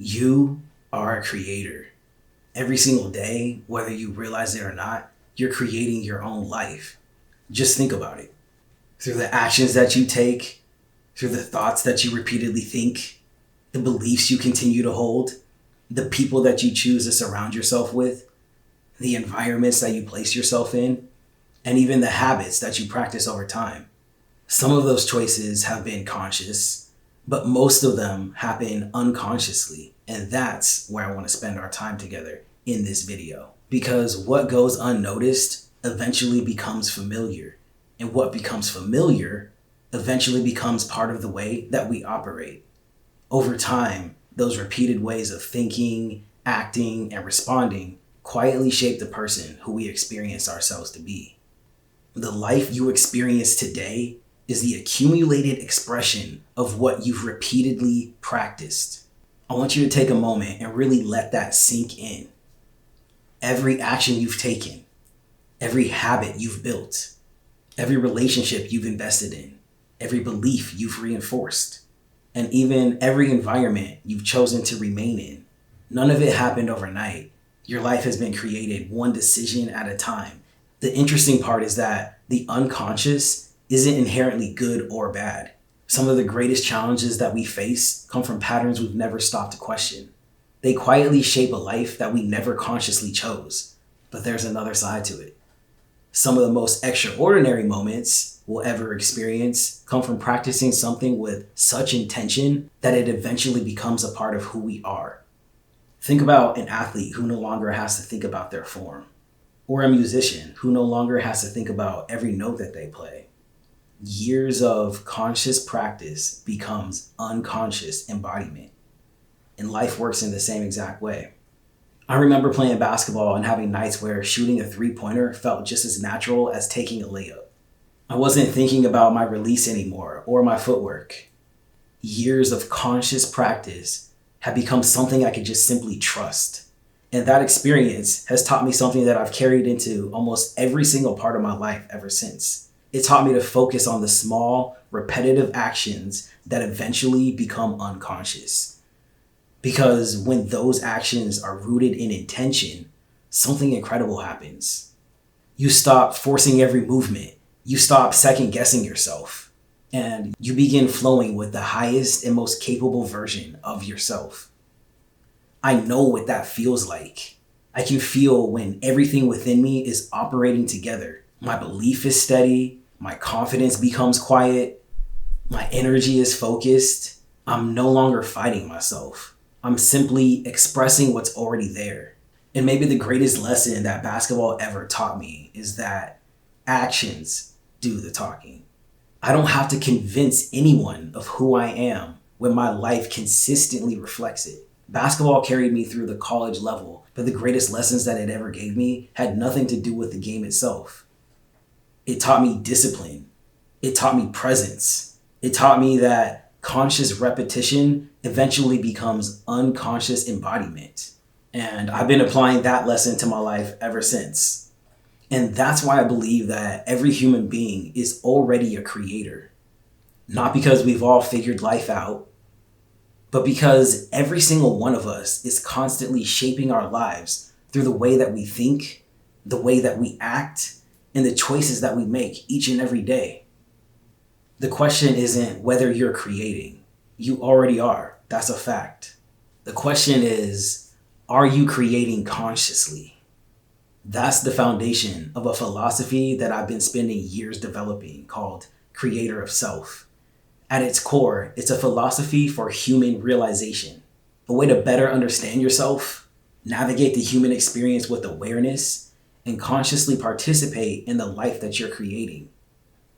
You are a creator. Every single day, whether you realize it or not, you're creating your own life. Just think about it. Through the actions that you take, through the thoughts that you repeatedly think, the beliefs you continue to hold, the people that you choose to surround yourself with, the environments that you place yourself in, and even the habits that you practice over time. Some of those choices have been conscious, but most of them happen unconsciously. And that's where I want to spend our time together in this video. Because what goes unnoticed eventually becomes familiar. And what becomes familiar eventually becomes part of the way that we operate. Over time, those repeated ways of thinking, acting, and responding quietly shape the person who we experience ourselves to be. The life you experience today is the accumulated expression of what you've repeatedly practiced. I want you to take a moment and really let that sink in. Every action you've taken, every habit you've built, every relationship you've invested in, every belief you've reinforced, and even every environment you've chosen to remain in. None of it happened overnight. Your life has been created one decision at a time. The interesting part is that the unconscious isn't inherently good or bad. Some of the greatest challenges that we face come from patterns we've never stopped to question. They quietly shape a life that we never consciously chose. But there's another side to it. Some of the most extraordinary moments we'll ever experience come from practicing something with such intention that it eventually becomes a part of who we are. Think about an athlete who no longer has to think about their form, or a musician who no longer has to think about every note that they play. Years of conscious practice becomes unconscious embodiment. And life works in the same exact way. I remember playing basketball and having nights where shooting a three-pointer felt just as natural as taking a layup. I wasn't thinking about my release anymore or my footwork. Years of conscious practice had become something I could just simply trust. And that experience has taught me something that I've carried into almost every single part of my life ever since. It taught me to focus on the small, repetitive actions that eventually become unconscious. Because when those actions are rooted in intention, something incredible happens. You stop forcing every movement. You stop second-guessing yourself. And you begin flowing with the highest and most capable version of yourself. I know what that feels like. I can feel when everything within me is operating together. My belief is steady. My confidence becomes quiet. My energy is focused. I'm no longer fighting myself. I'm simply expressing what's already there. And maybe the greatest lesson that basketball ever taught me is that actions do the talking. I don't have to convince anyone of who I am when my life consistently reflects it. Basketball carried me through the college level, but the greatest lessons that it ever gave me had nothing to do with the game itself. It taught me discipline. It taught me presence. It taught me that conscious repetition eventually becomes unconscious embodiment. And I've been applying that lesson to my life ever since. And that's why I believe that every human being is already a creator. Not because we've all figured life out, but because every single one of us is constantly shaping our lives through the way that we think, the way that we act, and the choices that we make each and every day. The question isn't whether you're creating. You already are. That's a fact. The question is, are you creating consciously? That's the foundation of a philosophy that I've been spending years developing called CreatorofSelf. At its core, it's a philosophy for human realization, a way to better understand yourself, navigate the human experience with awareness, and consciously participate in the life that you're creating.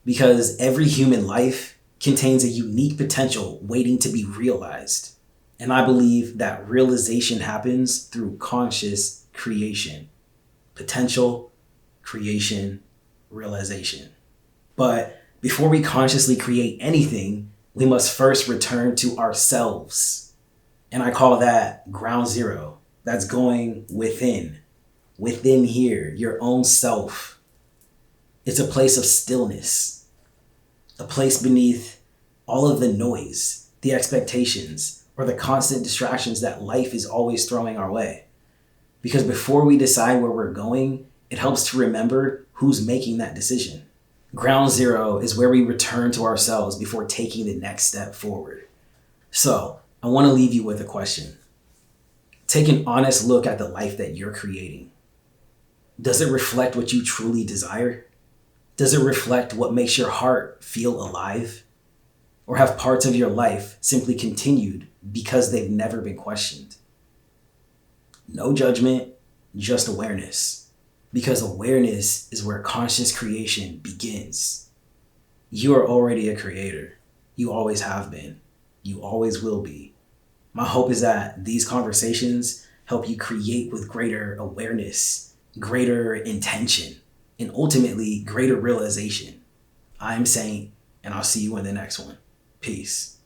Because every human life contains a unique potential waiting to be realized. And I believe that realization happens through conscious creation. Potential, creation, realization. But before we consciously create anything, we must first return to ourselves. And I call that ground zero. That's going within. Within here, your own self. It's a place of stillness. A place beneath all of the noise, the expectations, or the constant distractions that life is always throwing our way. Because before we decide where we're going, it helps to remember who's making that decision. Ground zero is where we return to ourselves before taking the next step forward. So, I want to leave you with a question. Take an honest look at the life that you're creating. Does it reflect what you truly desire? Does it reflect what makes your heart feel alive? Or have parts of your life simply continued because they've never been questioned? No judgment, just awareness. Because awareness is where conscious creation begins. You are already a creator. You always have been. You always will be. My hope is that these conversations help you create with greater awareness, greater intention, and ultimately greater realization. I'm Saint, and I'll see you in the next one. Peace.